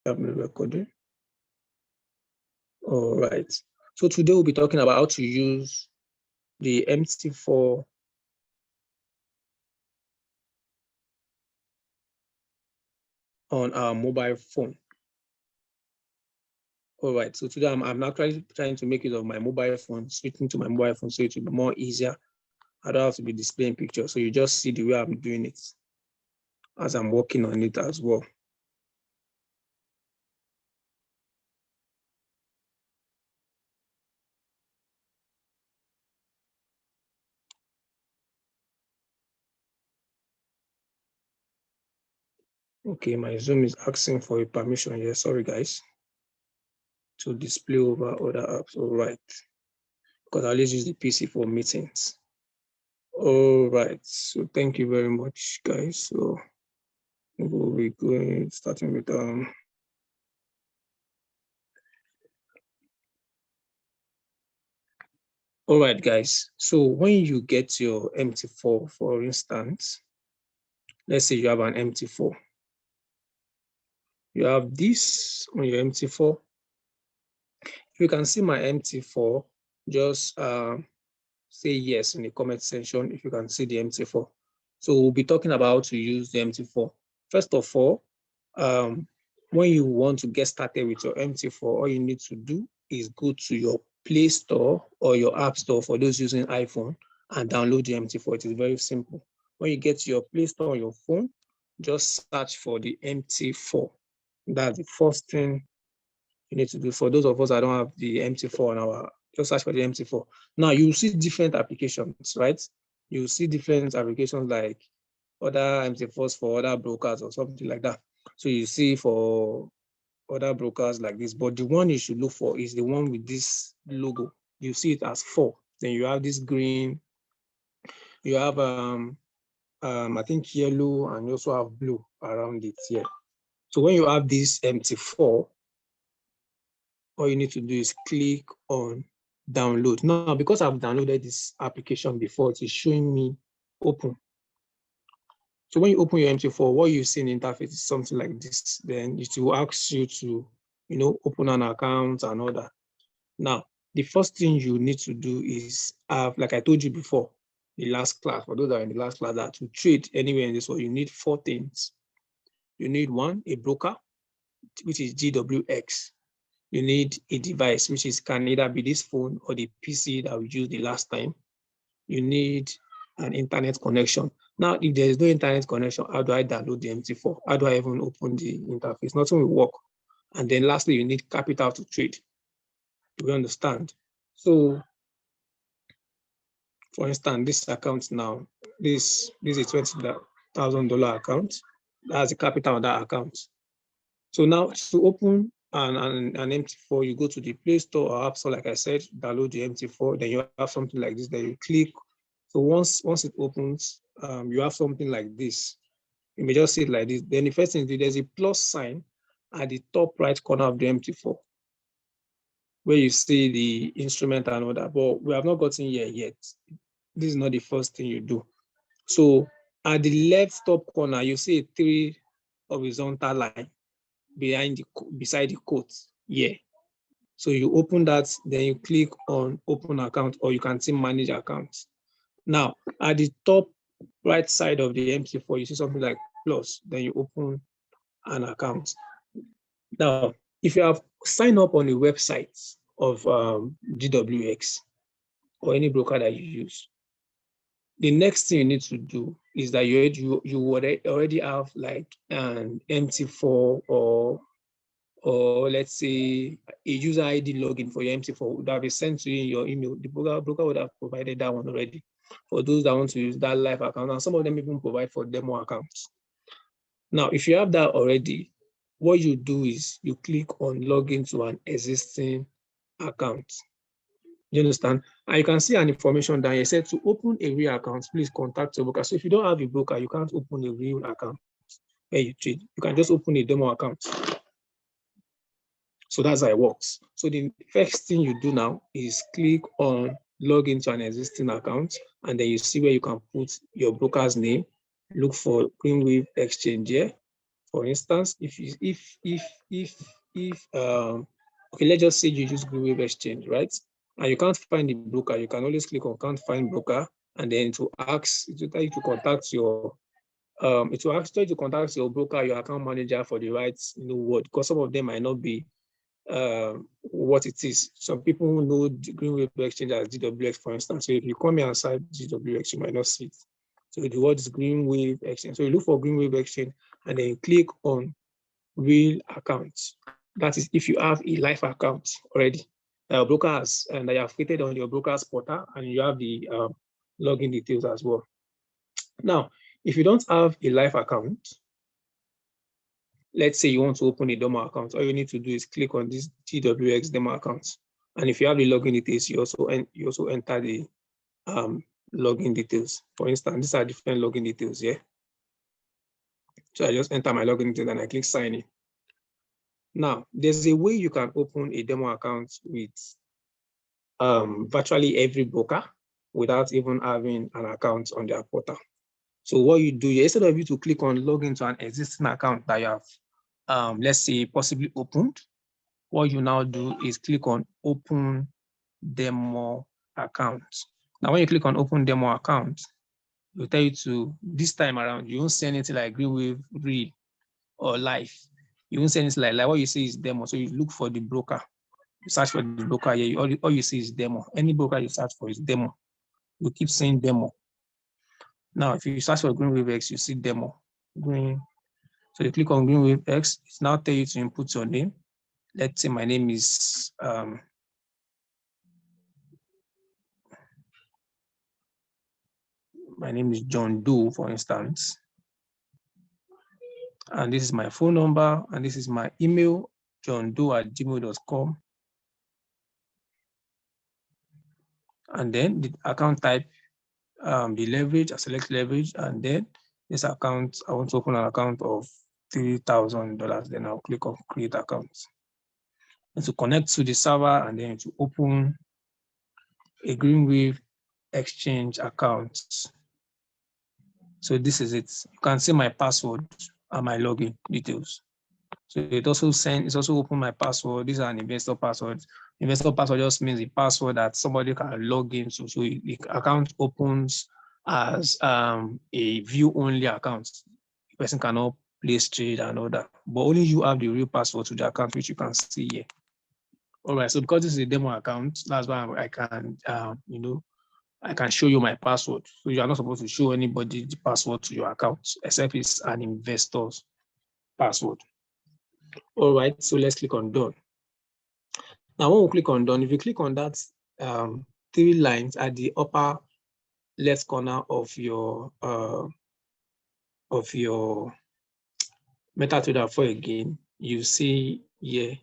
Camera recording. All right. So today we'll be talking about how to use the MT4 on our mobile phone. All right. So today I'm actually trying to make use of my mobile phone, switching to my mobile phone so it will be more easier. I don't have to be displaying pictures. So you just see the way I'm doing it as I'm working on it as well. Okay, my Zoom is asking for a permission here. Sorry, guys. To display over other apps. All right. Because I always use the PC for meetings. All right. So thank you very much, guys. So we'll be going, starting with all right, guys. So when you get your MT4, for instance, let's say you have an MT4. You have this on your MT4. If you can see my MT4, just say yes in the comment section if you can see the MT4. So we'll be talking about how to use the MT4. First of all, when you want to get started with your MT4, all you need to do is go to your Play Store or your App Store for those using iPhone and download the MT4. It is very simple. When you get to your Play Store on your phone, just search for the MT4. That's the first thing you need to do. For those of us that don't have the MT4 on our, just search for the MT4. Now you see different applications, right? You see different applications like other MT4s for other brokers or something like that. So you see for other brokers like this, but the one you should look for is the one with this logo. You see it as 4. Then you have this green, you have I think yellow, and you also have blue around it here. So when you have this MT4, all you need to do is click on download. Now, because I've downloaded this application before, it is showing me open. So when you open your MT4, what you see in the interface is something like this. Then it will ask you to, open an account and all that. Now, the first thing you need to do is, like I told you before, the last class, for those that are in the last class, that to trade anywhere in this world, you need 4 things. You need 1, a broker, which is GWX. You need a device, which can either be this phone or the PC that we used the last time. You need an internet connection. Now, if there is no internet connection, how do I download the MT4? How do I even open the interface? Nothing will work. And then lastly, you need capital to trade. Do you understand? So, for instance, this account now, this is a $20,000 account. That's the capital on that account. So now to open an MT4, you go to the Play Store or App Store, like I said, download the MT4, then you have something like this, then you click. So once it opens, you have something like this. You may just see it like this. Then the first thing is there's a plus sign at the top right corner of the MT4, where you see the instrument and all that, but we have not gotten here yet. This is not the first thing you do. So at the left top corner, you see a 3 horizontal line beside the quote here. So you open that, then you click on open account, or you can see manage account. Now, at the top right side of the MT4, you see something like plus, then you open an account. Now, if you have signed up on a website of GWX or any broker that you use, the next thing you need to do is that you already have like an MT4 or let's say a user ID login for your MT4 would have been sent to you in your email. The broker would have provided that one already for those that want to use that live account. And some of them even provide for demo accounts. Now, if you have that already, what you do is you click on login to an existing account. You understand? And you can see an information down here. It said to open a real account, please contact your broker. So if you don't have a broker, you can't open a real account where you trade. You can just open a demo account. So that's how it works. So the first thing you do now is click on log into an existing account, and then you see where you can put your broker's name. Look for Greenwave Exchange here. For instance, okay, let's just say you use Green Wave Exchange, right? And you can't find the broker, you can always click on can't find broker, and then to ask, it will tell you to contact your it will ask you to contact your broker, your account manager for the right word, because some of them might not be what it is. Some people know the Green Wave Exchange as GWX, for instance. So if you come here inside GWX, you might not see it. So the word is Green Wave Exchange. So you look for Green Wave Exchange and then you click on real accounts. That is if you have a live account already. Brokers and that you have created on your broker's portal, and you have the login details as well. Now, if you don't have a live account, let's say you want to open a demo account, all you need to do is click on this GWX demo account. And if you have the login details, you also enter the login details. For instance, these are different login details here. So I just enter my login details and I click sign in. Now, there's a way you can open a demo account with virtually every broker without even having an account on their portal. So what you do, instead of you to click on login to an existing account that you have, let's say, possibly opened, what you now do is click on open demo account. Now, when you click on open demo account, it will tell you to, this time around, you won't see anything like Green Wave Real or Live. You won't see anything like what you see is demo. So you look for the broker. You search for the broker here, all you see is demo. Any broker you search for is demo. You keep saying demo. Now, if you search for Green Wave X, you see demo. Green. So you click on Green Wave X, it's now tell you to input your name. Let's say my name is John Doe, for instance. And this is my phone number, and this is my email, johndoe@gmail.com. And then the account type, the leverage, I select leverage, and then this account, I want to open an account of $3,000. Then I'll click on create account. And to connect to the server, and then to open a Green Wave Exchange account. So this is it. You can see my password and my login details. So it's also open my password. This is an investor password. Investor password just means the password that somebody can log into. So the account opens as a view-only account. The person cannot place trade and all that. But only you have the real password to the account, which you can see here. All right, so because this is a demo account, that's why I can, I can show you my password. So you are not supposed to show anybody the password to your account, except it's an investor's password. All right, so let's click on done. Now, when we click on done, if you click on that 3 lines at the upper left corner of your MetaTrader 4 again, you see here,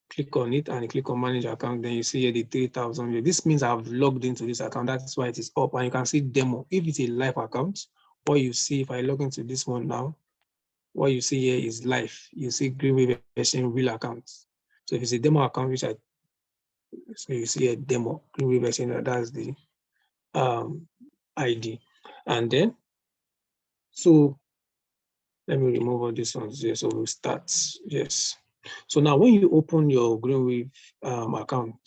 click on it and click on manage account, then you see here the 3,000. This means I've logged into this account. That's why it is up, and you can see demo. If it's a live account, what you see, if I log into this one now, what you see here is live. You see Green Wave Exchange real accounts. So if it's a demo account, so you see a demo, Green Wave Exchange, that's the ID. And then, so let me remove all these ones here. So we'll start, yes. So now when you open your Green Wave account,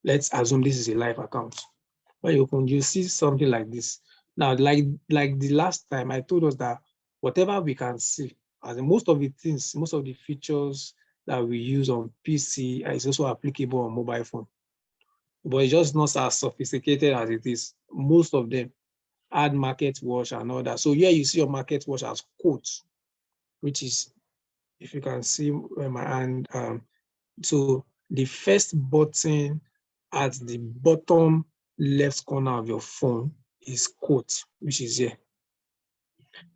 let's assume this is a live account. When you open, you see something like this. Now, like the last time, I told us that whatever we can see, as most of the things, most of the features that we use on PC is also applicable on mobile phone. But it's just not as sophisticated as it is. Most of them add market watch and all that. So here you see your market watch as quotes, which is, if you can see where my hand, so the first button at the bottom left corner of your phone is quote, which is here.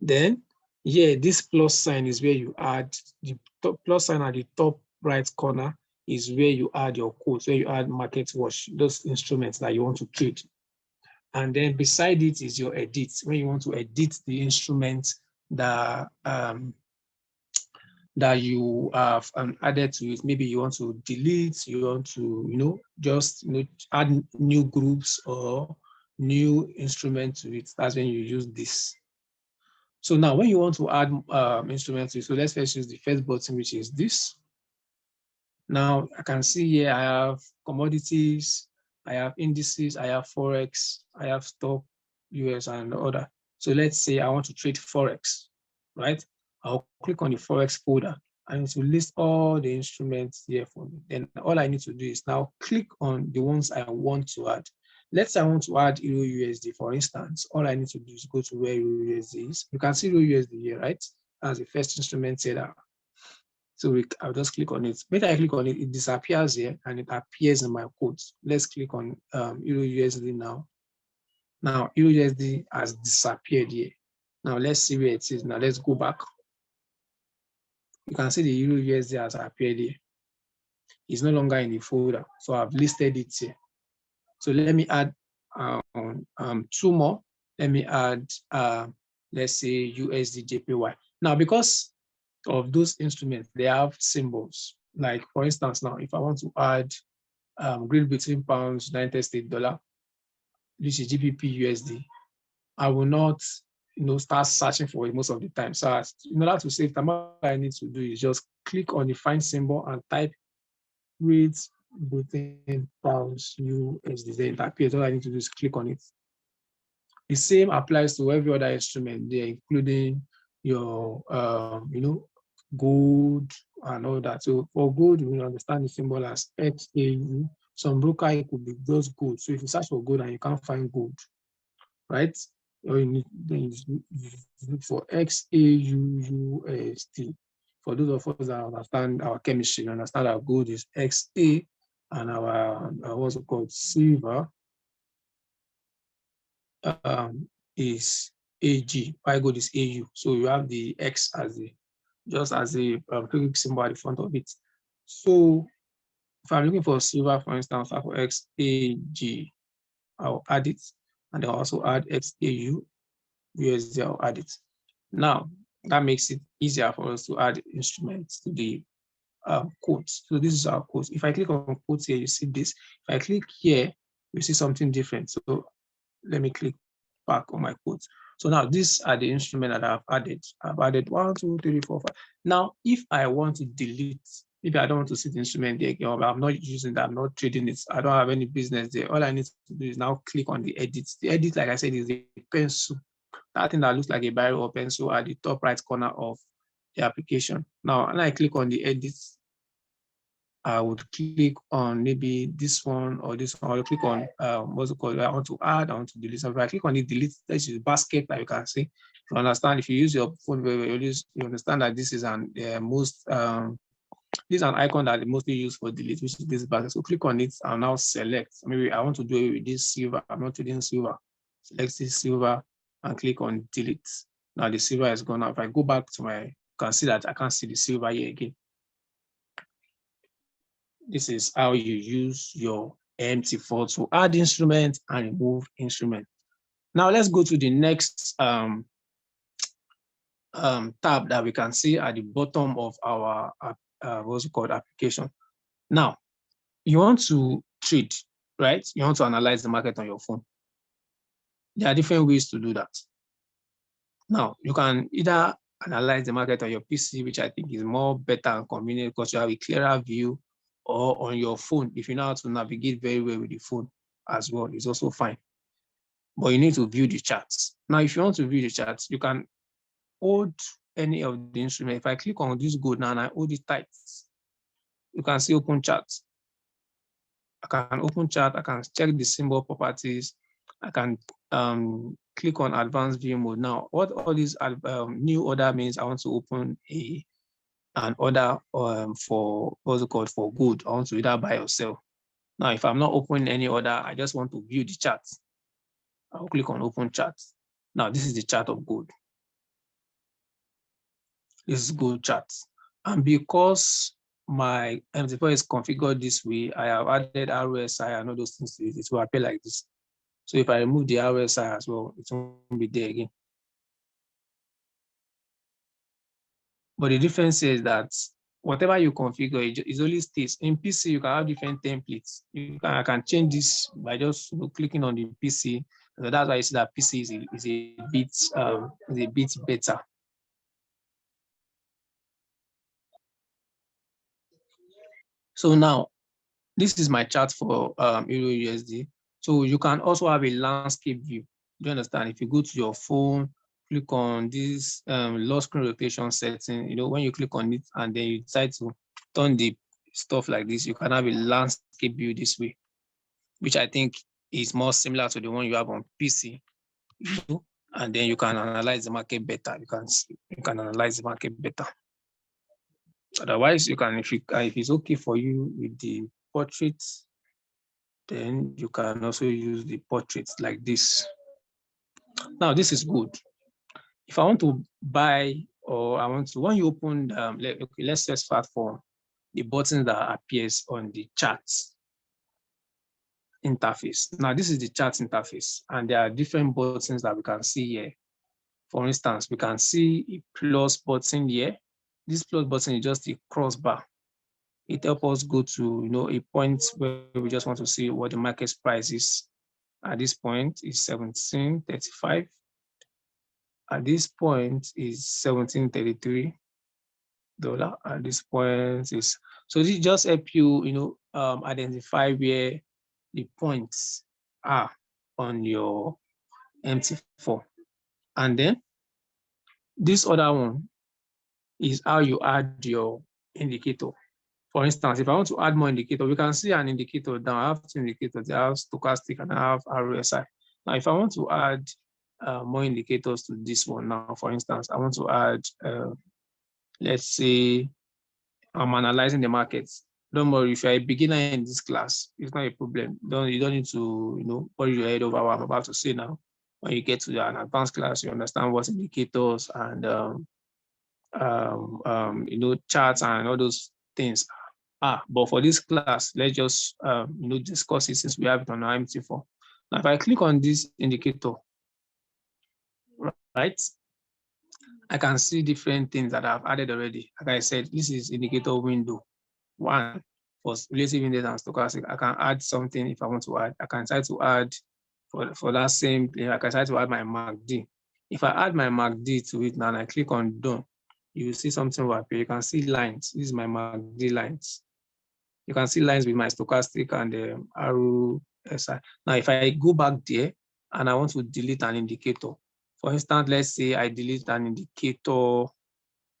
Then here, this plus sign is where you add, the plus sign at the top right corner is where you add your quotes, where you add market watch, those instruments that you want to trade. And then beside it is your edit, when you want to edit the instrument that that you have added to it. Maybe you want to delete, you want to, just add new groups or new instruments to it. That's when you use this. So now when you want to add instruments, so let's first use the first button, which is this. Now I can see here I have commodities, I have indices, I have Forex, I have stock, US and other. So let's say I want to trade Forex, right? I'll click on the Forex folder and it will list all the instruments here for me. Then all I need to do is now click on the ones I want to add. Let's say I want to add Euro USD, for instance. All I need to do is go to where Euro USD is. You can see Euro USD here, right? As the first instrument here. So I'll just click on it. When I click on it, it disappears here and it appears in my quotes. Let's click on Euro USD now. Now, Euro USD has disappeared here. Now, let's see where it is. Now, let's go back. You can see the Euro USD has appeared here. It's no longer in the folder. So I've listed it here. So let me add two more. Let me add, let's say USD JPY. Now, because of those instruments, they have symbols. Like for instance, now if I want to add Great Britain pounds, United States dollar, which is GBP USD, I will not, start searching for it most of the time. So in order to save time, what I need to do is just click on the find symbol and type Great Britain pounds USD. Then it appears. All I need to do is click on it. The same applies to every other instrument there, including your, gold and all that. So for gold, we understand the symbol as XAU. Some broker, it could be just gold. So if you search for gold and you can't find gold, right? Or you need then you look for XAUUSD. For those of us that understand our chemistry, understand our gold is XA and our what's it called silver is AG. Why gold is AU. So you have the X as a just as a quick symbol at the front of it. So if I'm looking for silver, for instance, for XAG, I'll add it, and I'll also add XAU USD, I'll add it. Now, that makes it easier for us to add instruments to the quotes. So this is our quotes. If I click on quotes here, you see this. If I click here, you see something different. So let me click back on my quotes. So now these are the instruments that I've added. I've added 1, 2, 3, 4, 5. Now, if I want to delete, maybe I don't want to see the instrument there again, or I'm not using that, I'm not trading it, I don't have any business there. All I need to do is now click on the edit. The edit, like I said, is a pencil. That thing that looks like a biro or pencil at the top right corner of the application. Now, when I click on the edit, I would click on maybe this one or this one. I'll click on what's it called? I want to add, I want to delete something. I click on the delete, this is basket, like you can see. If you understand, if you use your phone very well, you understand that this is an this is an icon that is mostly used for delete, which is this basket. So click on it and now select. Maybe I want to do it with this silver. I'm not doing silver. Select this silver and click on delete. Now the silver is gone. Now if I go back to you can see that I can't see the silver here again. This is how you use your MT4 to add instrument and remove instrument. Now let's go to the next tab that we can see at the bottom of our what's it called application. Now you want to trade, right? You want to analyze the market on your phone. There are different ways to do that. Now you can either analyze the market on your PC, which I think is more better and convenient because you have a clearer view, or on your phone. If you know how to navigate very well with the phone as well, it's also fine. But you need to view the charts. Now, if you want to view the charts, you can hold any of the instruments. If I click on this gold now and I hold it tight, you can see open charts. I can open chart, I can check the symbol properties, I can click on advanced view mode. Now, what all these new order means, I want to open an order for what's it called for gold. I want to either buy or sell. Now, if I'm not opening any order, I just want to view the chart. I'll click on open chart. Now, this is the chart of gold. This is gold chart. And because my MT4 is configured this way, I have added RSI and all those things to it. It will appear like this. So if I remove the RSI as well, it won't be there again. But the difference is that whatever you configure, it only stays. In PC, you can have different templates. I can change this by just clicking on the PC. So that's why you see that PC is a bit better. So now this is my chart for Euro USD. So you can also have a landscape view. Do you understand? If you go to your phone, click on this lock screen rotation setting, when you click on it and then you decide to turn the stuff like this, you can have a landscape view this way, which I think is more similar to the one you have on PC. And then you can analyze the market better. You can analyze the market better. Otherwise, you can, if it's okay for you with the portraits, then you can also use the portraits like this. Now, this is good. If I want to buy, or when you open, let's just start for the button that appears on the charts interface. Now, this is the chart interface, and there are different buttons that we can see here. For instance, we can see a plus button here. This plus button is just a crossbar. It helps us go to a point where we just want to see what the market price is. At this point is 17.35. At this point is $17.33. At this point is, so this just help you, identify where the points are on your MT4. And then this other one is how you add your indicator. For instance, if I want to add more indicator, we can see an indicator down. I have two indicators. I have stochastic and I have RSI. Now, if I want to add more indicators to this one now, for instance, I want to add, let's say, I'm analyzing the markets. Don't worry, if you're a beginner in this class, it's not a problem. You don't need to, worry your head over what I'm about to say now. When you get to an advanced class, you understand what indicators and charts and all those things. But for this class, let's just discuss it since we have it on our MT4. Now, if I click on this indicator, right, I can see different things that I've added already. Like I said, this is indicator window 1 for relative index and stochastic. I can add something if I want to add. I can try to add for that same thing. I can try to add my MACD. If I add my MACD to it now and I click on done, you will see something will appear. You can see lines. This is my MACD lines. You can see lines with my stochastic and the RSI. Now, if I go back there and I want to delete an indicator, for instance, let's say I delete an indicator.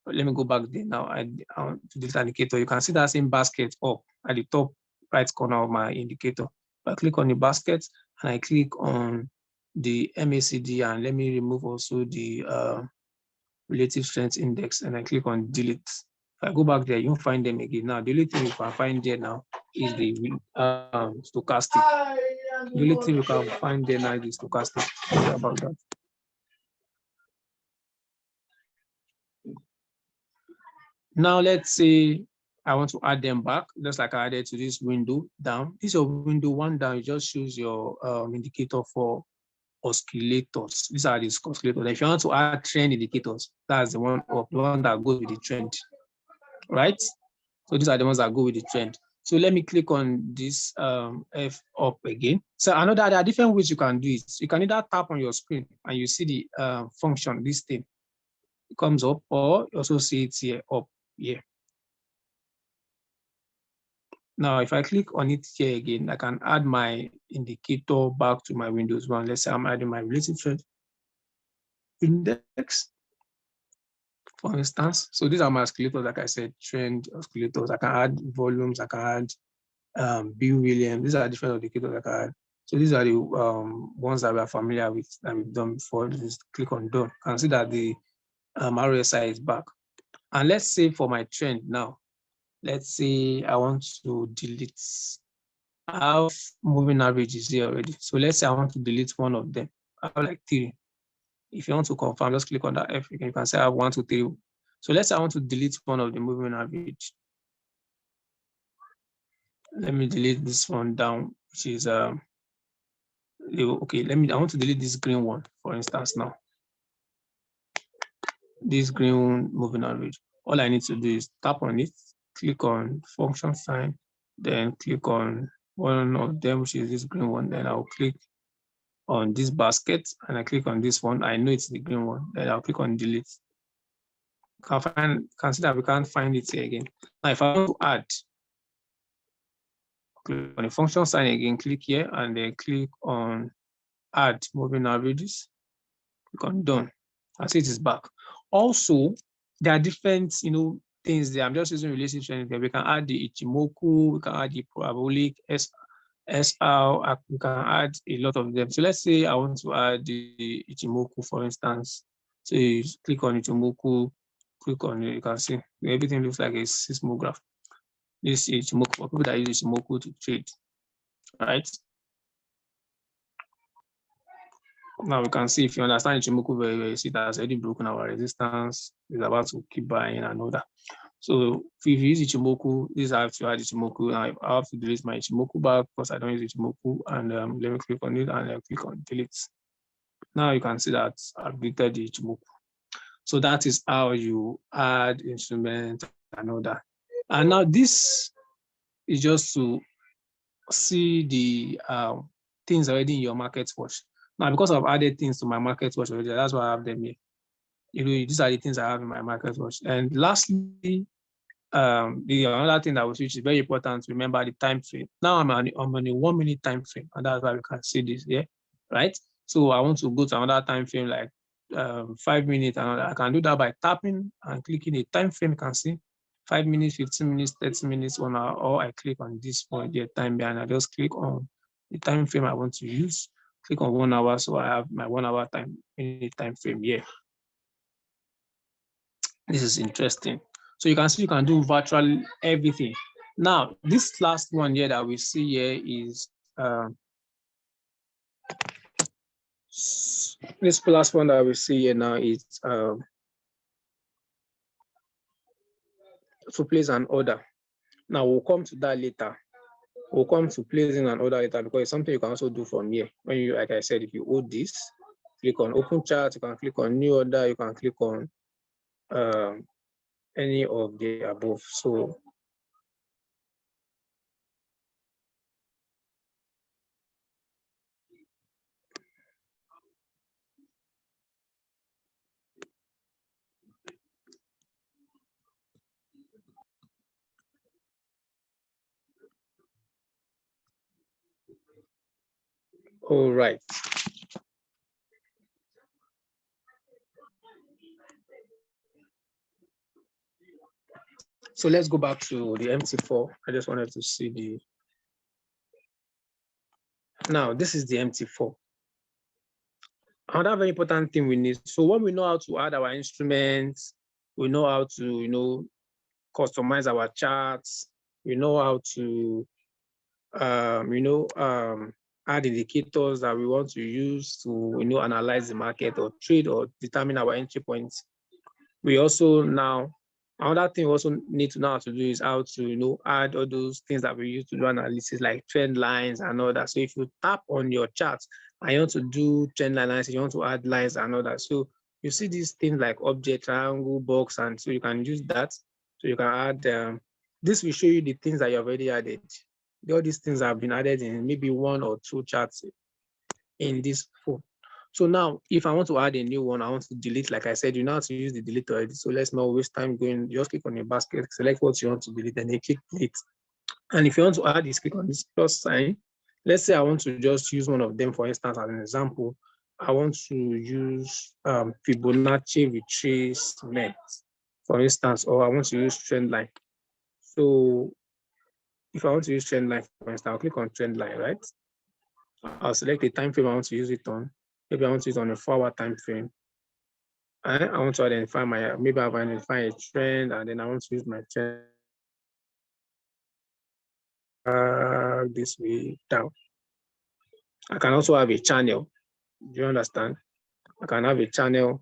Let me go back there now. I want to delete an indicator. You can see that same basket up at the top right corner of my indicator. I click on the basket and I click on the MACD, and let me remove also the relative strength index, and I click on delete. If I go back there, you won't find them again. Now, the only thing you can find there now is the stochastic. The only thing you can find there now is the stochastic. Sorry about that. Now, let's say I want to add them back, just like I added to this window down. This is your window 1 down. It just shows your indicator for oscillators. These are the oscillators. If you want to add trend indicators, that's the one up, the one that goes with the trend, right? So these are the ones that go with the trend. So let me click on this F up again. So I know that there are different ways you can do it. You can either tap on your screen and you see the function, this thing, it comes up, or you also see it here up here. Now, if I click on it here again, I can add my indicator back to my Windows 1. Let's say I'm adding my relative trend index, for instance. So these are my oscillators, like I said, trend oscillators. I can add volumes, I can add Bill Williams. These are different indicators I can add. So these are the ones that we are familiar with that we've done before. Just click on done. You can see that the RSI is back. And let's say for my trend now, let's say I want to delete. I have moving averages here already. So let's say I want to delete one of them. I have like 3. If you want to confirm, just click on that F. You can say I have 1, 2, 3. So let's say I want to delete one of the moving average. Let me delete this one down, which is okay. I want to delete this green one, for instance, now. This green moving average. All I need to do is tap on it, click on function sign, then click on one of them, which is this green one. Then I'll click on this basket and I click on this one, I know it's the green one, then I'll click on delete. Can see that we can't find it here again. Now, if I want to add, click on the function sign again, click here, and then click on add moving averages. Click on done. I see it is back. Also, there are different, things there. I'm just using relationship. We can add the Ichimoku, we can add the parabolic, SR, we can add a lot of them. So let's say I want to add the Ichimoku, for instance. So you click on Ichimoku, click on it, you can see everything looks like a seismograph. This is Ichimoku for people that use Ichimoku to trade, right? Now we can see, if you understand Ichimoku very well, you see that has already broken our resistance, it's about to keep buying and all that. So if you use Ichimoku, this is how to add Ichimoku. I have to delete my Ichimoku back because I don't use Ichimoku, and let me click on it and I'll click on delete. Now you can see that I've deleted the Ichimoku. So that is how you add instrument and all that. And now this is just to see the things already in your market watch. Now, because I've added things to my market watch already, that's why I have them here. These are the things I have in my market watch. And lastly, the another thing that which is very important to remember, the time frame. Now I'm on a 1 minute time frame, and that's why we can see this here, right? So I want to go to another time frame like 5 minutes, and I can do that by tapping and clicking a time frame. You can see 5 minutes, 15 minutes, 30 minutes, 1 hour, or I click on this point here, time behind. I just click on the time frame I want to use. Click on 1 hour, so I have my 1 hour time frame here. This is interesting. So you can see you can do virtually everything. Now, this last one here that we see here is this last one that we see here now is to place an order. Now we'll come to that later. We'll come to placing an order later because it's something you can also do from here. When you, like I said, if you hold this, click on open chart, you can click on new order, you can click on any of the above. So all right. So let's go back to the MT4. I just wanted to see the. Now, this is the MT4. Another very important thing we need. So when we know how to add our instruments, we know how to, customize our charts, we know how to, add indicators that we want to use to, analyze the market or trade or determine our entry points. We also now, another thing we also need to know how to do is how to, add all those things that we use to do analysis, like trend lines and all that. So if you tap on your charts and you want to do trend line analysis, you want to add lines and all that. So you see these things like object, triangle, box, and so you can use that. So you can add, this will show you the things that you have already added. All these things have been added in maybe 1 or 2 charts in this phone. So now, if I want to add a new one, I want to delete, like I said, you know how to use the delete already. So let's not waste time going, just click on your basket, select what you want to delete, and then click delete. And if you want to add this, click on this plus sign. Let's say I want to just use one of them, for instance, as an example. I want to use Fibonacci retracement, for instance, or I want to use trend line. So if I want to use trend line, for instance, I'll click on trend line, right? I'll select the time frame I want to use it on. Maybe I want to use it on a 4-hour time frame. And I want to identify maybe I've identified a trend, and then I want to use my trend this way down. I can also have a channel. Do you understand? I can have a channel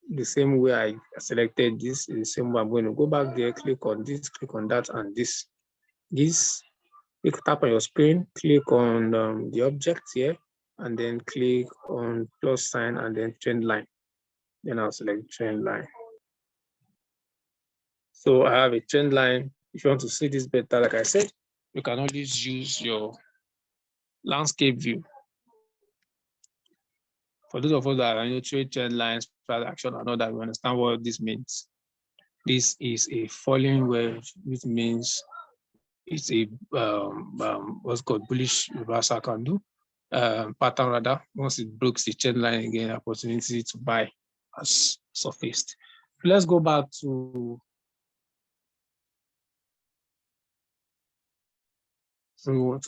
the same way I selected this, is the same way I'm going to go back there, click on this, click on that, and this. You tap on your screen, click on the object here, and then click on plus sign and then trend line. Then I'll select trend line. So I have a trend line. If you want to see this better, like I said, you can always use your landscape view For those of us that trade trend lines, price action, and all that, we understand what this means. This is a falling wedge, which means it's a what's called bullish reversal candle pattern rather. Once it breaks the trend line again, opportunity to buy has surfaced. Let's go back to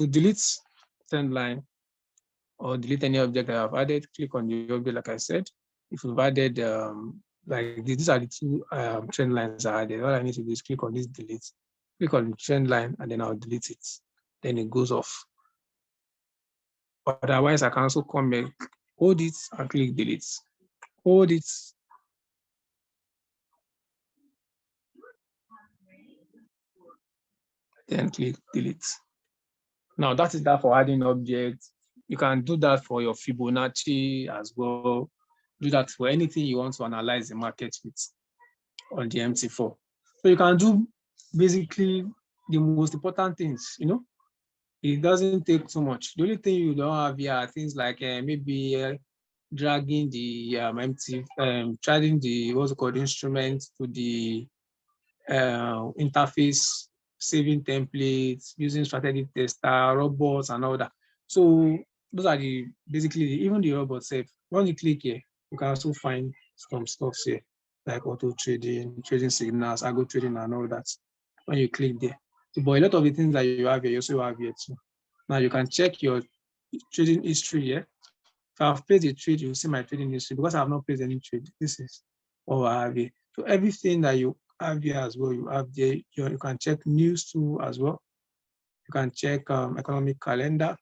delete trend line or delete any object that I've added. Click on the object, like I said. If you've added like these are the two trend lines I added. All I need to do is click on this delete, click on the trend line, and then I'll delete it. Then it goes off. Otherwise, I can also come here, hold it, and click delete. Hold it. Then click delete. Now that is that for adding objects. You can do that for your Fibonacci as well. Do that for anything you want to analyze the market with on the MT4. So you can do basically the most important things, It doesn't take too much. The only thing you don't have here are things like maybe dragging the charging the what's it called instrument to the interface, saving templates, using strategic tester, robots, and all that. So those are basically even the robot self. When you click here, you can also find some stuff here like auto trading, trading signals, algo trading, and all that. When you click there, but a lot of the things that you have here, you also have here too. Now you can check your trading history here. If I've placed a trade, you'll see my trading history. Because I have not placed any trade, this is what I have here. So everything that you have here as well, you have there. You can check news too as well. You can check economic calendar.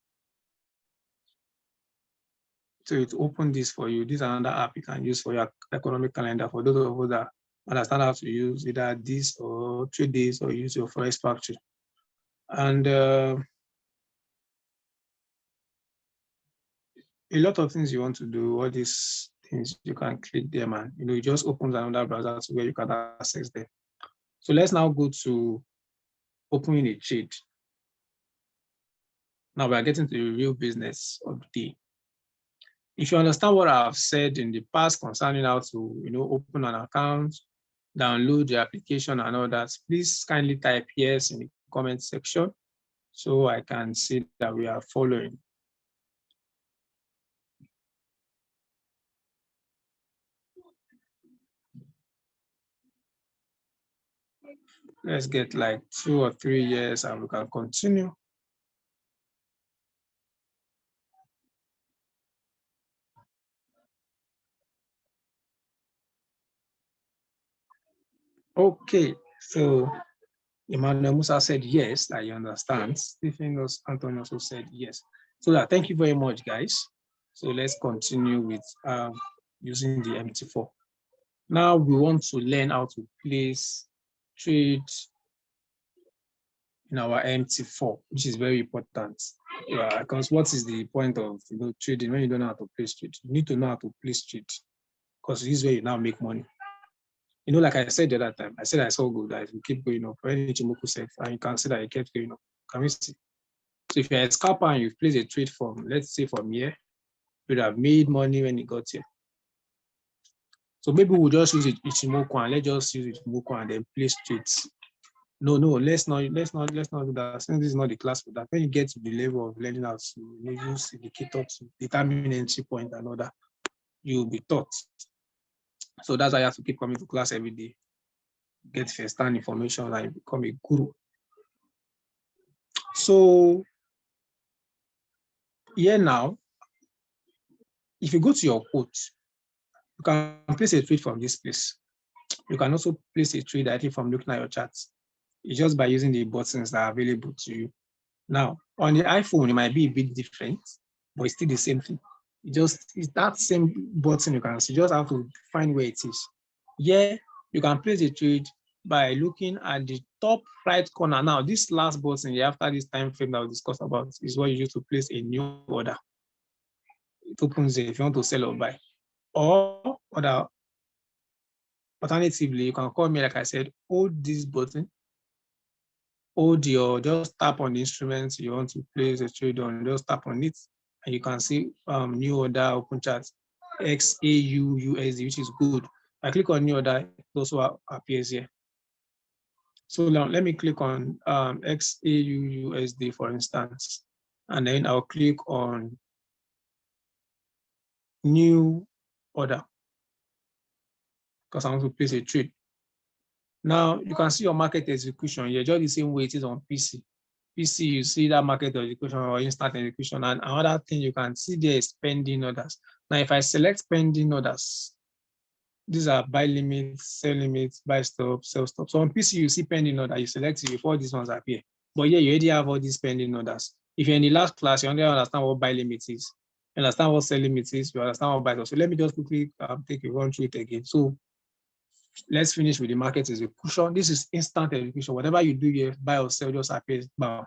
So it open this for you. This is another app you can use for your economic calendar. For those of us that understand how to use either this or 3 days or use your Forex Factory. And a lot of things you want to do, all these things, you can click them and it just opens another browser to where you can access them. So let's now go to opening a trade. Now we are getting to the real business of the day. If you understand what I've said in the past concerning how to open an account, download the application and all that, please kindly type yes in the comment section so I can see that we are following. Let's get like 2 or 3 years and we can continue. Okay, so Emmanuel Musa said yes, that you understand. Stephen Antonio also said yes. So that, thank you very much, guys. So let's continue with using the MT4. Now we want to learn how to place trades in our MT4, which is very important. Because what is the point of trading when you don't know how to place trade? You need to know how to place trade because this is where you now make money. Like I said the other time, I said I saw good guys, we keep going up. When Ichimoku said, and you can see that it kept going up. Can we see? So if you're a scalper and you've placed a trade from, let's say from here, you would have made money when it got here. So maybe we'll just use Ichimoku and let's just use Ichimoku and then place trades. No, let's not do that. Since this is not the class for that. When you get to the level of learning how to use indicator to determine entry point and all that, you'll be taught. So that's why you have to keep coming to class every day. Get first-hand information and become a guru. So here now, if you go to your quote, you can place a trade from this place. You can also place a trade directly from looking at your charts. It's just by using the buttons that are available to you. Now, on the iPhone, it might be a bit different, but it's still the same thing. It's that same button you can see. You just have to find where it is. Here, you can place a trade by looking at the top right corner. Now, this last button here, after this time frame that we discussed about, is what you use to place a new order. It opens there if you want to sell or buy. Or alternatively, you can call me, like I said, hold this button, just tap on the instruments you want to place a trade on, just tap on it, and you can see new order, open chart. XAU USD, which is good. I click on new order, it also appears here. So now let me click on XAU USD, for instance, and then I'll click on new order because I want to place a trade. Now you can see your market execution here, just the same way it is on PC. PC, you see that market execution or instant execution, and another thing you can see there is pending orders. Now, if I select pending orders, these are buy limits, sell limits, buy stop, sell stop. So on PC, you see pending order, you select it before these ones appear. But here, you already have all these pending orders. If you're in the last class, you only understand what buy limit is. You understand what sell limit is, you understand what buy stop. So let me just quickly take a run through it again. So let's finish with the market execution. This is instant execution. Whatever you do here, buy or sell, just appears. Bam.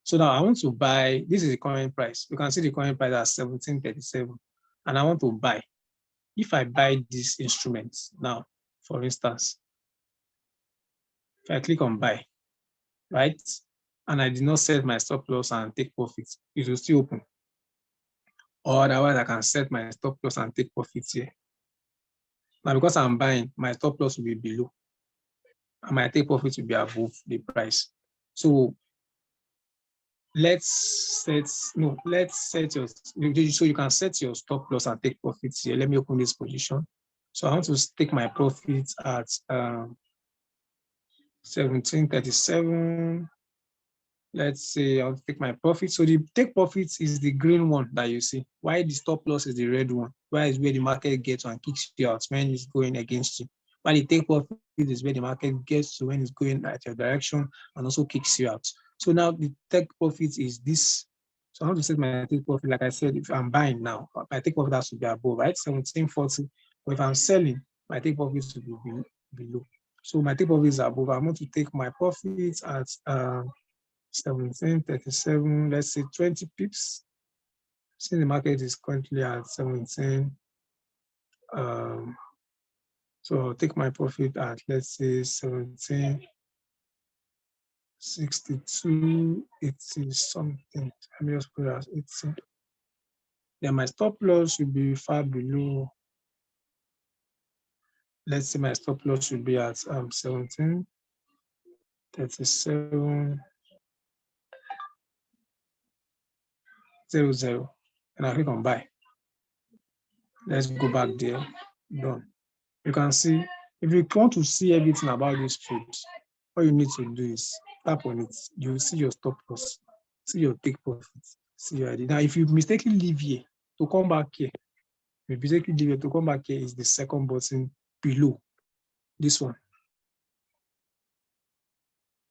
So now I want to buy, this is the current price. You can see the current price as 1737. And I want to buy. If I buy this instrument now, for instance, if I click on buy, right? And I did not set my stop loss and take profits, it will still open. Or otherwise I can set my stop loss and take profits here. Now, because I'm buying, my stop loss will be below. And my take profit will be above the price. So let's set your, so you can set your stop loss and take profits here. Let me open this position. So I want to take my profits at 1737. Let's say I'll take my profit. So the take profits is the green one that you see. Why the stop loss is the red one? Why is where the market gets and kicks you out when it's going against you? Why the take profit is where the market gets to when it's going at your direction and also kicks you out. So now the take profit is this. So I want to set my take profit. Like I said, if I'm buying now, my take profit has to be above, right? 1740. But if I'm selling, my take profit will be below. So my take profit is above. I want to take my profits at 1737, let's say 20 pips. Since the market is currently at 17, so I'll take my profit at, let's say, 1762, 80 something. Let me just put it as 80. Then my stop loss should be far below. Let's say my stop loss should be at 1737. 00, and I click on buy. Let's go back there. Done. You can see, if you want to see everything about this trade, all you need to do is tap on it. You will see your stop loss, see your take profit, see your ID. Now, if you mistakenly leave here to come back here, if you mistakenly leave here to come back here is the second button below this one.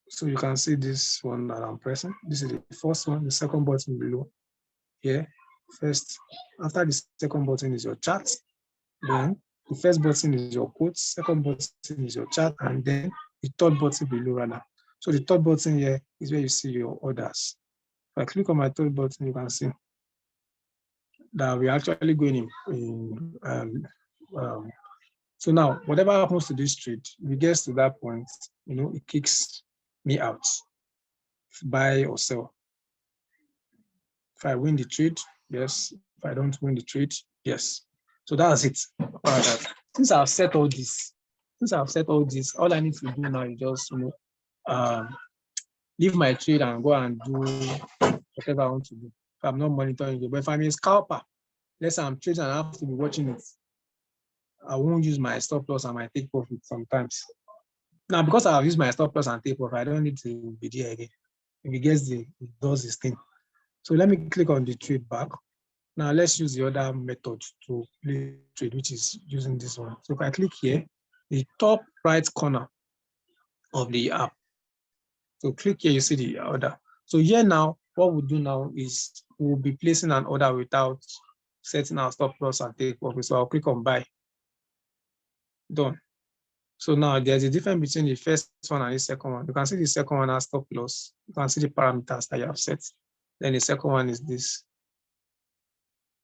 So you can see this one that I'm pressing. This is the first one, the second button below here. First, after the second button is your chart. Then the first button is your quote, second button is your chart, and then the third button below rather. So the third button here is where you see your orders. If I click on my third button, you can see that we're actually going in. So now, whatever happens to this trade, if it gets to that point, it kicks me out, buy or sell. If I win the trade, yes. If I don't win the trade, yes. So that's it. Since I've set all this, all I need to do now is just leave my trade and go and do whatever I want to do. If I'm not monitoring it, but if I'm a scalper, let's say I'm trading and I have to be watching it, I won't use my stop loss and my take profit sometimes. Now, because I've used my stop loss and take profit, I don't need to be there again. If it does this thing. So let me click on the trade back. Now let's use the other method to play trade, which is using this one. So if I click here, the top right corner of the app. So click here, you see the order. So here now, what we'll do now is we'll be placing an order without setting our stop loss and take profit. So I'll click on buy. Done. So now there's a difference between the first one and the second one. You can see the second one has stop loss. You can see the parameters that you have set. Then the second one is this.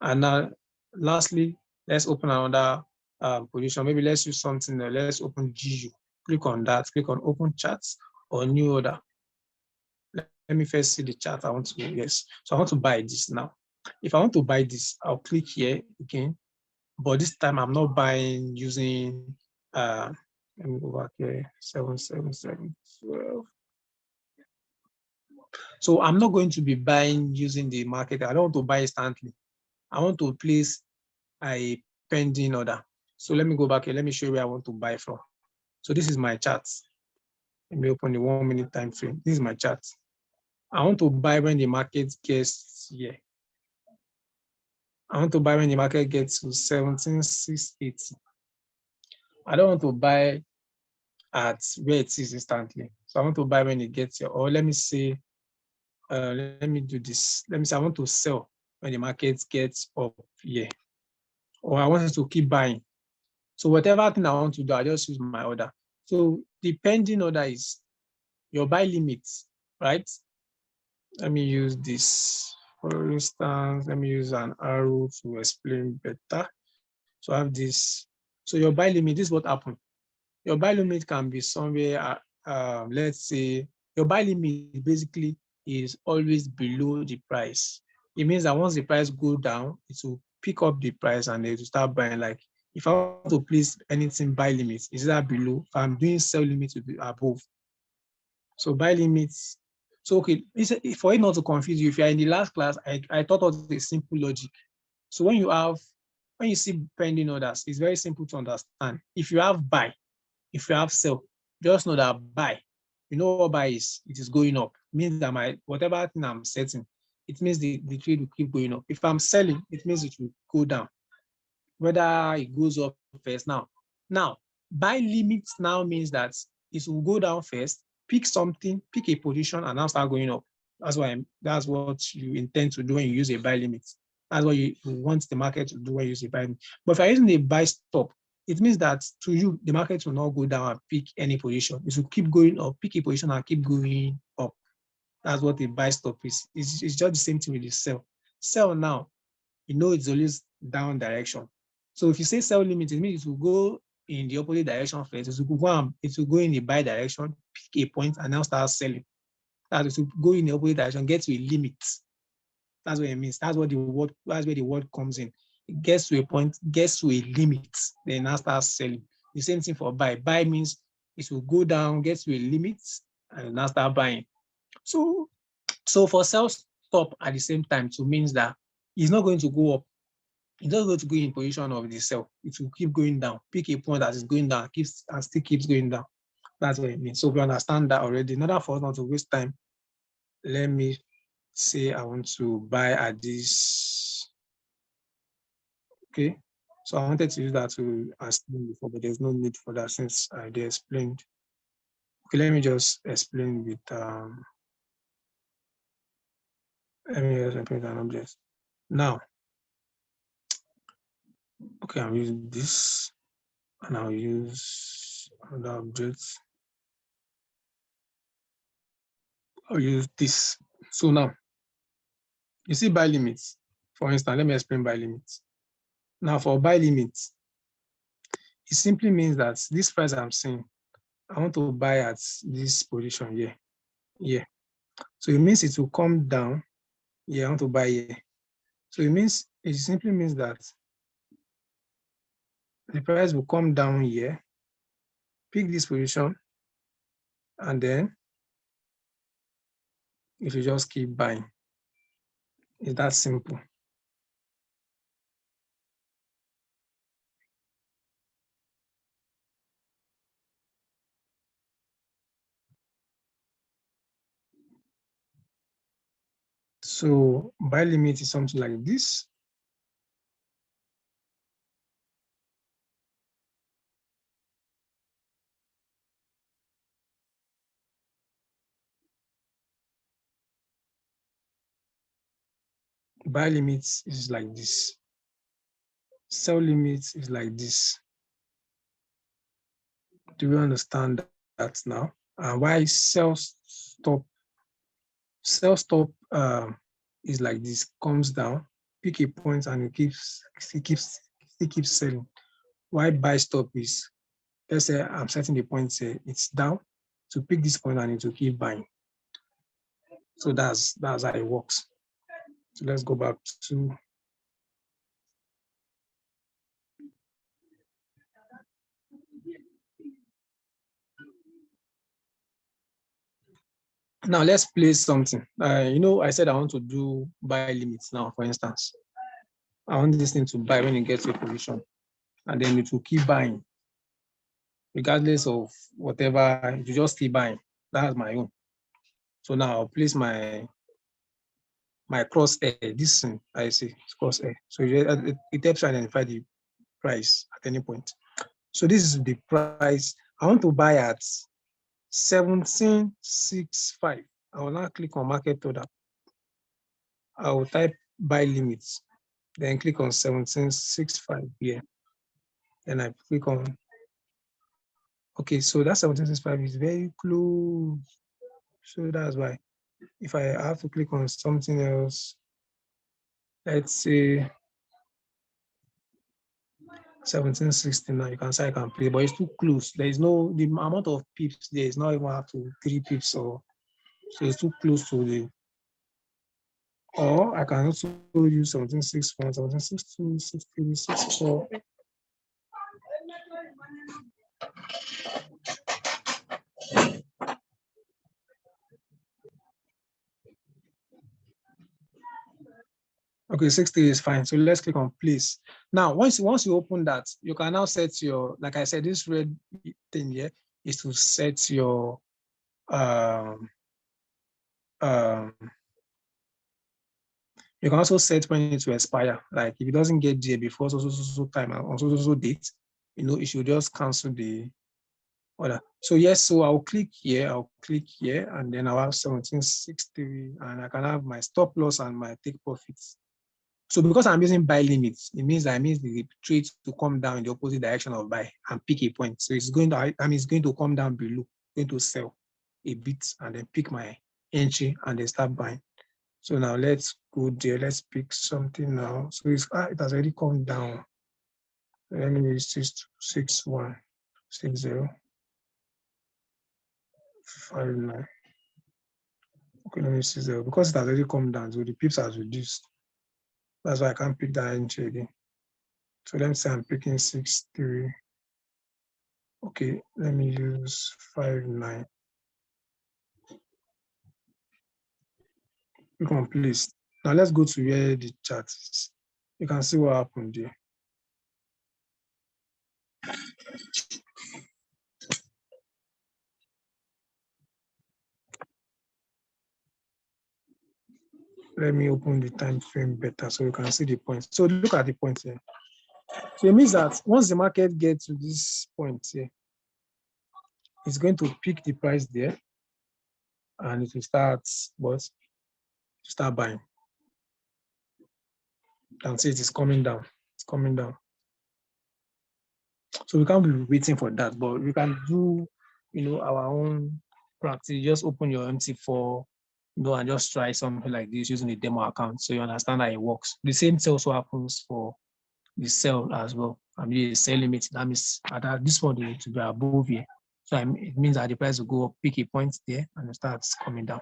And now, lastly, let's open another position. Maybe let's use something. Let's open GU. Click on that. Click on open charts or new order. Let me first see the chart I want to, yes. So I want to buy this now. If I want to buy this, I'll click here again. but this time I'm not buying using, let me go back here, 77712. So I'm not going to be buying using the market. I don't want to buy instantly. I want to place a pending order. So let me go back here. Let me show you where I want to buy from. So this is my chart. Let me open the 1 minute time frame. This is my chart. I want to buy when the market gets here. I want to buy when the market gets to 17,680. I don't want to buy at where it is instantly. So I want to buy when it gets here. Or let me say, let me do this. Let me say I want to sell when the market gets up here. Or I want to keep buying. So whatever thing I want to do, I just use my order. So the pending order is your buy limits, right? Let me use this. For instance, let me use an arrow to explain better. So I have this. So your buy limit, this is what happened. Your buy limit can be somewhere, let's say, your buy limit basically is always below the price. It means that once the price go down, it will pick up the price and they will start buying. Like if I want to place anything buy limit, is that below? If I'm doing sell limit, to be above. So buy limits. So okay, for it not to confuse you, if you're in the last class, I taught us the simple logic. So when you see pending orders, it's very simple to understand. If you have buy, if you have sell, just know that buy, you know what buy is, it is going up. It means that whatever thing I'm setting, it means the trade will keep going up. If I'm selling, it means it will go down. Whether it goes up first now. Now, buy limits now means that it will go down first, pick something, pick a position, and now start going up. That's what you intend to do when you use a buy limit. That's what you want the market to do when you use a buy limit. But if you're using a buy stop, it means that to you, the market will not go down and pick any position. It will keep going up, pick a position and keep going up. That's what a buy stop is. It's just the same thing with the sell. Sell now, you know it's always down direction. So if you say sell limit, it means it will go in the opposite direction first. It will go in the buy direction, pick a point, and now start selling. That it will go in the opposite direction, get to a limit. That's what it means. That's where the word comes in. It gets to a point, gets to a limit, then now starts selling. The same thing for buy. Buy means it will go down, get to a limit, and now start buying. So for sell stop at the same time, it means that it's not going to go up. It's not going to go in position of the sell. It will keep going down. Pick a point that is going down, still keeps going down. That's what it means. So we understand that already. In order for us not to waste time, let me say I want to buy at this. Okay. So I wanted to use that to explain before, but there's no need for that since I explained. Okay, let me just explain with let me just explain an object. Now, okay, I'm using this and I'll use another object. I'll use this. So now, you see buy limits. For instance, let me explain buy limits. Now for buy limits, it simply means that this price I'm saying, I want to buy at this position here. Yeah. So it means it will come down. Yeah, I want to buy here. So it simply means that the price will come down here, pick this position, and then if you just keep buying. It's that simple. So buy limit is something like this. Buy limits is like this. Sell limits is like this. Do you understand that now? And why sell stop is like this, comes down, pick a point, and it keeps selling. Why buy stop is, let's say I'm setting the point, say it's down, to pick this point and it will keep buying. So that's how it works. So let's go back to Now let's place something. I said I want to do buy limits now, for instance. I want this thing to buy when it gets to a position, and then it will keep buying, regardless of whatever, you just keep buying. That's my own. So now I'll place my crosshair, this thing I see, it's crosshair. So it helps you identify the price at any point. So this is the price. I want to buy at 1765. I will now click on market order. I will type buy limits, then click on 1765 here. Then I click on, okay, so that 1765 is very close. So that's why if I have to click on something else, let's say 1769, you can say I can play, but it's too close. There is no, the amount of pips there is not even up to 3 pips, or so it's too close to the, or I can also use 1761, 1762, 63, 64. Okay, 60 is fine. So let's click on place. Now, once you open that, you can now set your, like I said, this red thing here is to set your um, you can also set when it will expire. Like if it doesn't get there before so time on so date, it should just cancel the order. So yes, so I'll click here, and then I'll have 1763, and I can have my stop loss and my take profits. So because I'm using buy limits, it means the trade to come down in the opposite direction of buy and pick a point. So it's going to come down below, going to sell a bit and then pick my entry and then start buying. So now let's go there. Let's pick something now. So it has already come down. Let me use 616059. Okay, let me see 0 because it has already come down. So the pips has reduced. That's why I can't pick that entry again. So let me say I'm picking 63. Okay, let me use 59. Click on place. Now let's go to where the chart is. You can see what happened there. Let me open the time frame better so you can see the point. So look at the point here. So it means that once the market gets to this point here, it's going to pick the price there and it will start buying. You can see it is coming down. It's coming down. So we can't be waiting for that, but we can do, our own practice. Just open your MT4, and just try something like this using a demo account so you understand how it works. The same thing also happens for the sell as well. I mean, the sell limit, that means at this one to be above here. So it means that the price will go up, pick a point there, and it starts coming down.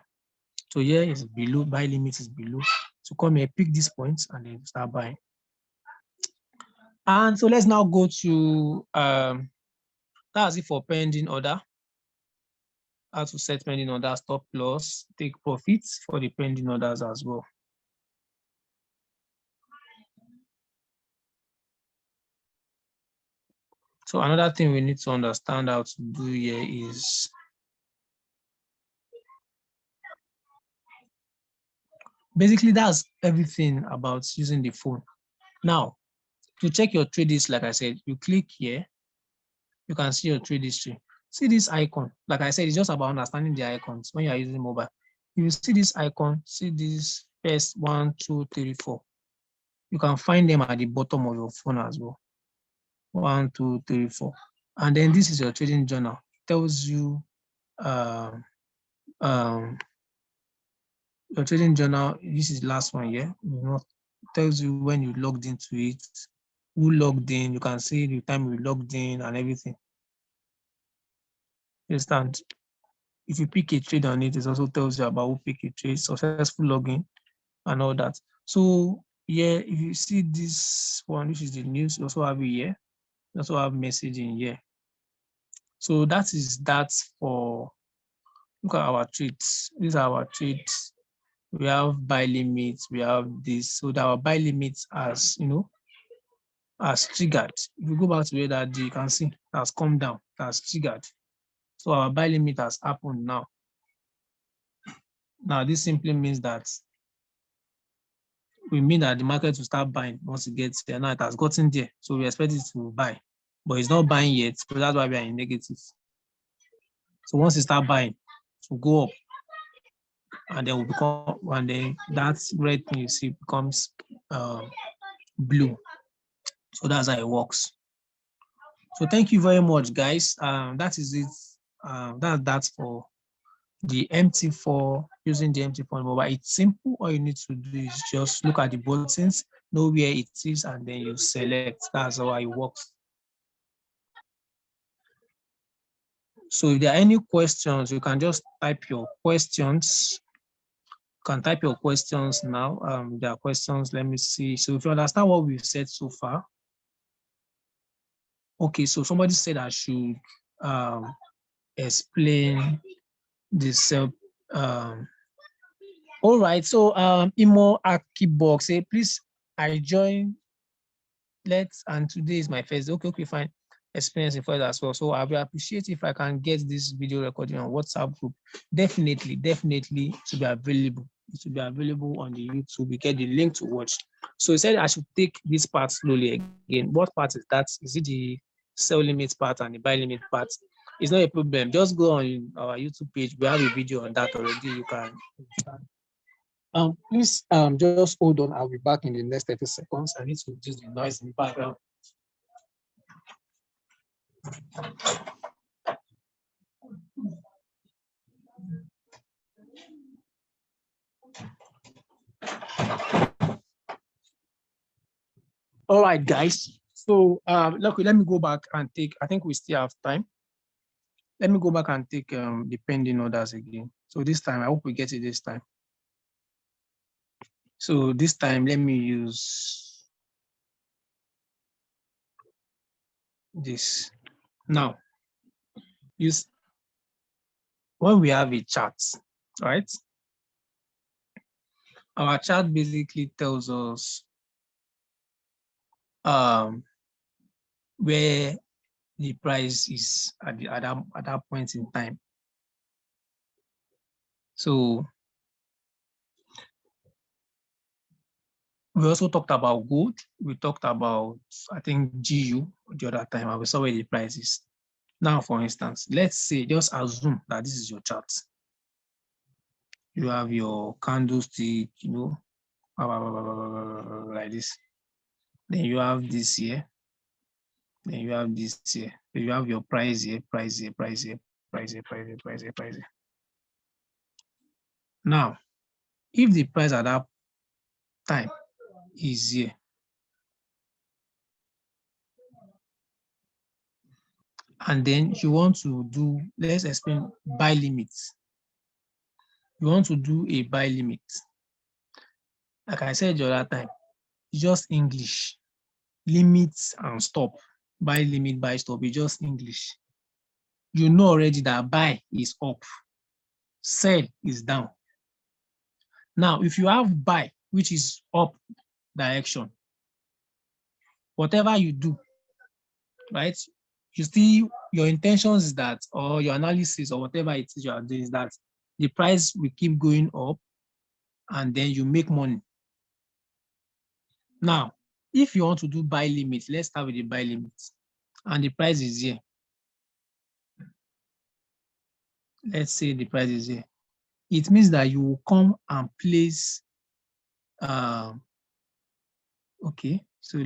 So here is below, buy limit is below. So come here, pick these points, and then start buying. And so let's now go to, that's it for pending order. How to set pending order, stop loss, take profits for the pending orders as well. So another thing we need to understand how to do here is basically that's everything about using the phone. Now, to check your trade history, like I said, you click here, you can see your trade history. See this icon, like I said, it's just about understanding the icons when you are using mobile. You see this icon, see this first 1, 2, 3, 4. You can find them at the bottom of your phone as well. 1, 2, 3, 4. And then this is your trading journal. It tells you your trading journal. This is the last one here. It tells you when you logged into it, who logged in. You can see the time you logged in and everything. You understand? If you pick a trade on it, it also tells you about who picked a trade, successful login, and all that. So yeah, if you see this one, which is the news, you also have it here. You also have messaging here. So that is that for Look at our trades. These are our trades. We have buy limits, we have this. So that our buy limits as as triggered. If you go back to where that day, you can see it has come down, that's triggered. So our buy limit has happened now. Now this simply means that we mean that the market will start buying once it gets there. Now it has gotten there, so we expect it to buy, but it's not buying yet, so that's why we are in negative. So once it start buying, it will go up, and then that red thing you see becomes blue. So that's how it works. So thank you very much, guys. That is it. That's for the MT4, using the MT4 mobile. It's simple. All you need to do is just look at the buttons, know where it is, and then you select. That's how it works. So if there are any questions, you can just type your questions. You can type your questions now. There are questions. Let me see. So if you understand what we've said so far. Okay, so somebody said I should explain the self. All right, so Imo Akibox say, please, I join. And today is my first day. Okay, fine. Experience in further as well. So I will appreciate if I can get this video recording on WhatsApp group. Definitely to be available. It will be available on the YouTube. We get the link to watch. So he said I should take this part slowly again. What part is that? Is it the sell limit part and the buy limit part? It's not a problem. Just go on our YouTube page. We have a video on that already. You can start. Please just hold on. I'll be back in the next 30 seconds. I need to reduce the noise in the background. All right, guys. So look, let me go back and take, I think we still have time. Let me go back and take the pending orders again. So this time, I hope we get it this time. So this time, let me use this. Now, when we have a chart, right? Our chart basically tells us where the price is at that point in time. So we also talked about gold. We talked about, I think, GU the other time, and we saw where the price is. Now, for instance, let's say, just assume that this is your chart. You have your candlestick, like this. Then you have this here. Then you have this here. So you have your price here, price here, price here, price here, price here, price here, price here. Now, if the price at that time is here, and then you want to do, let's explain buy limits. You want to do a buy limit. Like I said the other time, just English. Limits and stop. Buy limit, buy stop. It's just English. You know already that buy is up, sell is down. Now, if you have buy, which is up direction, whatever you do, right? Your intentions is that, or your analysis or whatever it is you are doing, is that the price will keep going up and then you make money. Now, if you want to do buy limit, let's start with the buy limit, and the price is here. Let's say the price is here. It means that you will come and place, okay, so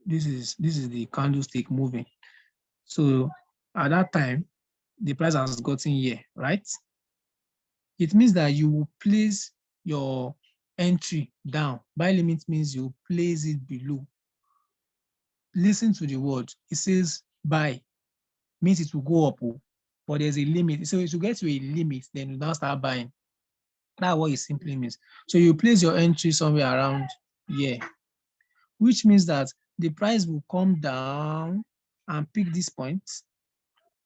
this is the candlestick moving. So at that time, the price has gotten here, right? It means that you will place your entry down. Buy limit means you place it below. Listen to the word. It says buy, means it will go up, but there's a limit. So if you get to a limit, then you now start buying. That's what it simply means. So you place your entry somewhere around here, which means that the price will come down and pick this point,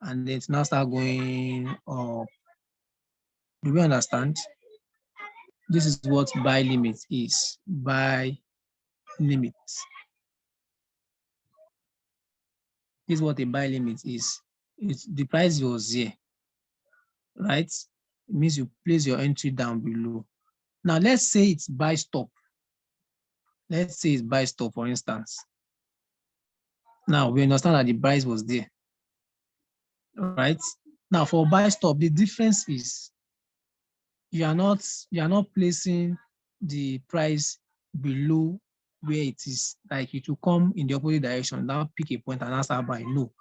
and then it now start going up. Do we understand? This is what buy limit is. Buy limit. This is what a buy limit is. It's the price was here, right? It means you place your entry down below. Now let's say it's buy stop. Let's say it's buy stop, for instance. Now we understand that the price was there, right? Now for buy stop, the difference is you are not placing the price below where it is. Like it will come in the opposite direction, now pick a point and now start buying. No.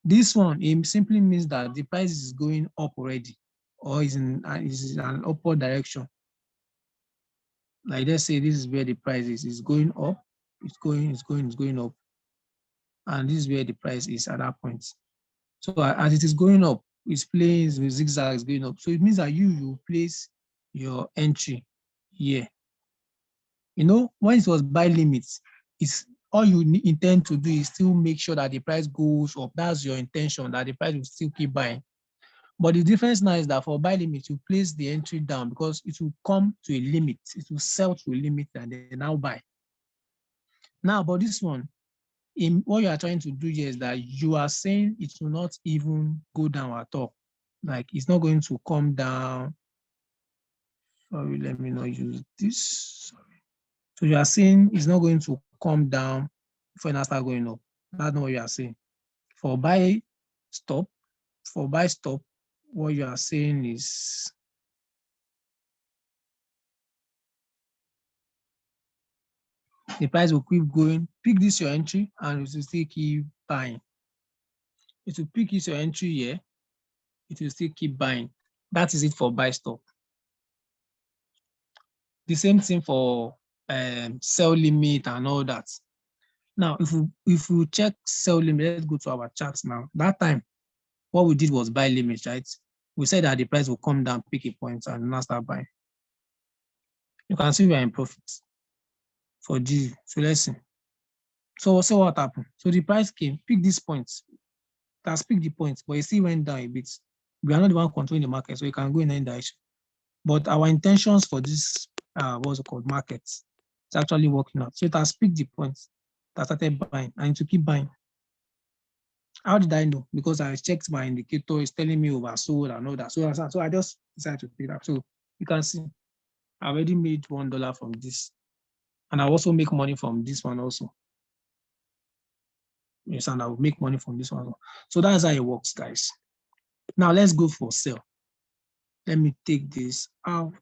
This one, it simply means that the price is going up already or is in an upward direction. Like let's say this is where the price is. It's going up, it's going up. And this is where the price is at that point. So as it is going up, it's playing with zigzags going up. So it means that you place your entry here. You know, when it was buy limits, it's all you intend to do is still make sure that the price goes up. That's your intention, that the price will still keep buying. But the difference now is that for buy limit, you place the entry down because it will come to a limit. It will sell to a limit and then now buy. Now, but this one, what you are trying to do here is that you are saying it will not even go down at all. Like it's not going to come down. Sorry, let me not use this. Sorry. So you are saying it's not going to come down before it start going up. That's not what you are saying. For buy stop, what you are saying is the price will keep going. Pick this your entry and it will still keep buying. It will pick this your entry here. It will still keep buying. That is it for buy stop. The same thing for sell limit and all that. Now, if we check sell limit, let's go to our charts now. That time, what we did was buy limit, right? We said that the price will come down, pick a point, and now start buying. You can see we are in profit for G. So let's see. So what happened? So the price came, pick this point. That's pick the point, but it still went down a bit. We are not the one controlling the market, so you can go in any direction. But our intentions for this, what's it called, markets, it's actually working out. So it has picked the point that started buying and to keep buying. How did I know? Because I checked my indicator, it's telling me oversold and all that. So I just decided to pick it up. So you can see I already made $1 from this. And I also make money from this one also. Yes, and I will make money from this one. So that's how it works, guys. Now let's go for sell. Let me take this out.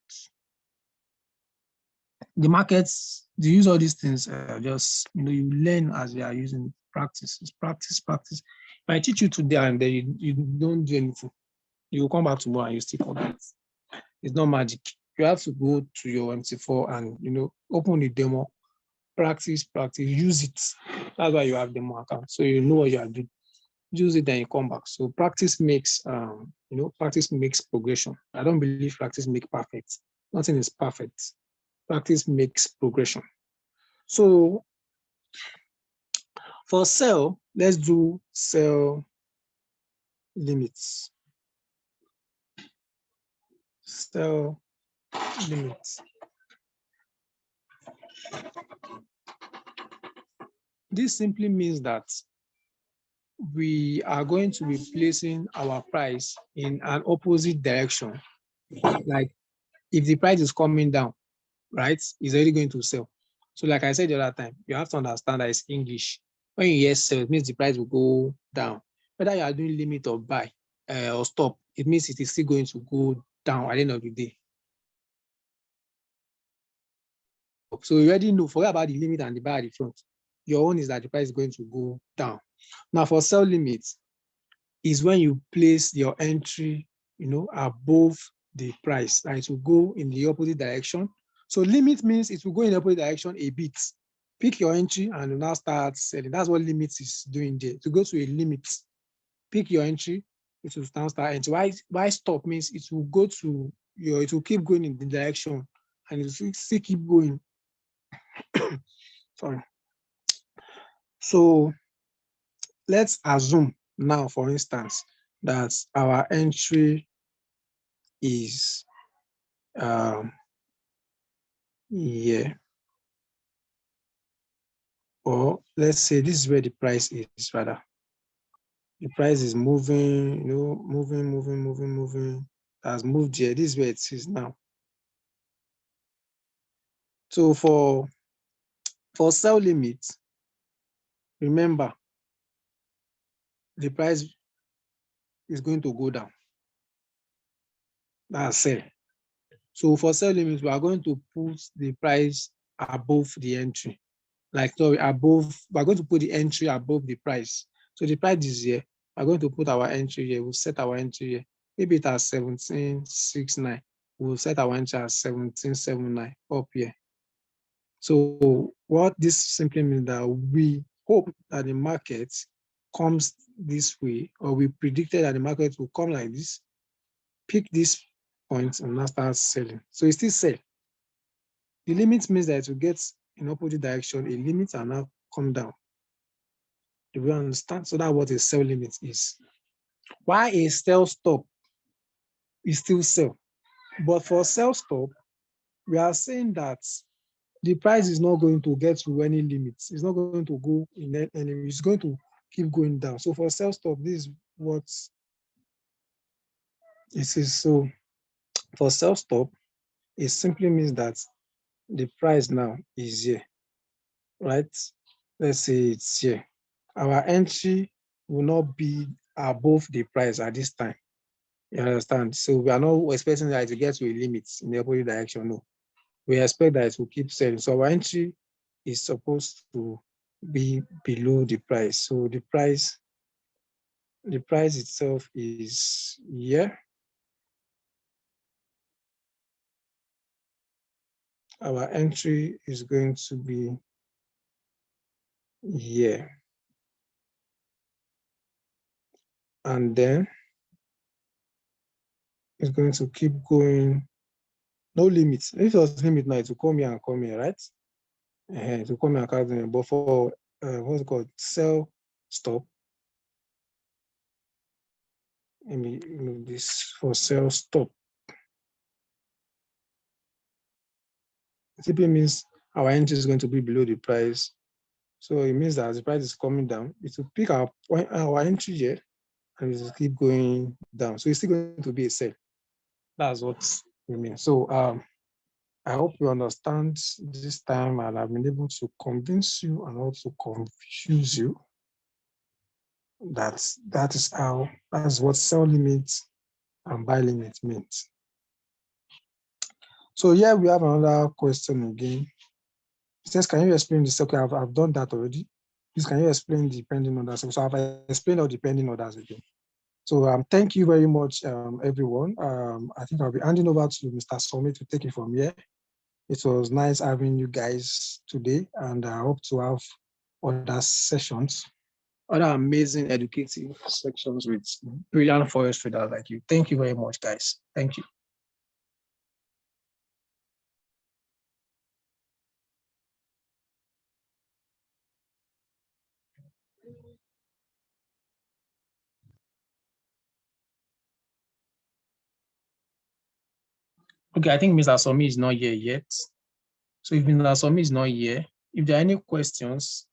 The markets, they use all these things, just, you learn as you are using practice. It's practice. If I teach you today and then you don't do anything, you will come back tomorrow and you still forget. It's not magic. You have to go to your MT4 and, open the demo, practice, use it. That's why you have demo account. So you know what you are doing. Use it, then you come back. So practice makes, practice makes progression. I don't believe practice makes perfect. Nothing is perfect. Practice makes progression. So for sell, let's do sell limits. Sell limits. This simply means that we are going to be placing our price in an opposite direction. Like if the price is coming down, right, it's already going to sell. So like I said the other time, you have to understand that it's English. When you hear sell, it means the price will go down. Whether you are doing limit or buy or stop, it means it is still going to go down at the end of the day. So you already know, forget about the limit and the buy at the front. Your own is that the price is going to go down. Now for sell limits is when you place your entry, above the price, and it will go in the opposite direction. So limit means it will go in the opposite direction a bit. Pick your entry and you now start selling. That's what limits is doing there. To go to a limit, pick your entry, it will now start entry. Why stop means it will go to it will keep going in the direction and it will still keep going. Sorry. So let's assume now, for instance, that our entry is Yeah. Or let's say this is where the price is, rather. The price is moving, moving. It has moved here. This is where it is now. So for sell limit, remember the price is going to go down. That's sell. So for sell limit, we are going to put the price above the entry. Like, sorry, above, we're going to put the entry above the price. So the price is here. We're going to put our entry here. We'll set our entry here. Maybe it has 1769. We'll set our entry as 1779 up here. So what this simply means that we hope that the market comes this way, or we predicted that the market will come like this, pick this point and now start selling. So it still sell. The limit means that it will get in opposite direction, a limit and now come down. Do we understand? So that's what a sell limit is. Why a sell stop is still sell. But for sell stop, we are saying that the price is not going to get to any limits. It's not going to go in any, it's going to keep going down. So for sell stop, this is what it is. So for sell stop, it simply means that the price now is here, right? Let's say it's here. Our entry will not be above the price at this time. You understand? So we are not expecting that to get to a limit in the opposite direction. No, we expect that it will keep selling. So our entry is supposed to be below the price. So the price itself is here. Our entry is going to be here. And then it's going to keep going. No limits. If it was limit now, it will come here and come here, right? It will come here and come here. But for what's it called? Sell stop. Let me move this for sell stop. It simply means our entry is going to be below the price. So it means that as the price is coming down, it will pick our entry here and it will keep going down. So it's still going to be a sell. That's what we mean. So I hope you understand this time and I've been able to convince you and also confuse you that that's what sell limit and buy limit means. So here we have another question again. It says, can you explain this? Okay, I've done that already. Please, can you explain the pending orders? So I've explained all the pending orders again. So thank you very much, everyone. I think I'll be handing over to Mr. Somi to take it from here. It was nice having you guys today, and I hope to have other sessions, other amazing educative sections with brilliant forest traders like you. Thank you very much, guys. Thank you. Okay, I think Mr. Somi is not here yet. So if Mr. Somi is not here, if there are any questions,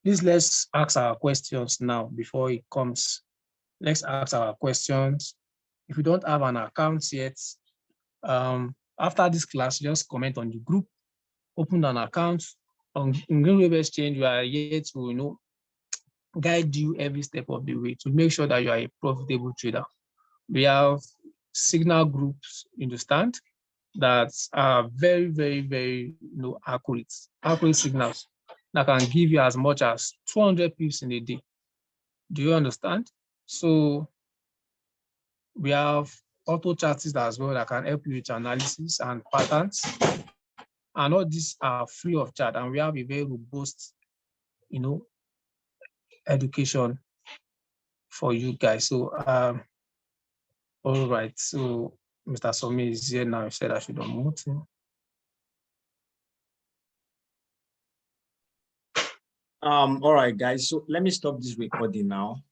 please let's ask our questions now before it comes. Let's ask our questions. If you don't have an account yet, after this class, just comment on the group, open an account. On Green Web Exchange, we are here to guide you every step of the way to make sure that you are a profitable trader. We have signal groups, understand, that are very, very, very accurate signals that can give you as much as 200 pips in a day. Do you understand? So we have auto charts as well that can help you with analysis and patterns. And all these are free of charge. And we have a very robust, education for you guys. So, all right. So Mr. Somi is here now. He said I should unmute him. All right, guys. So let me stop this recording now.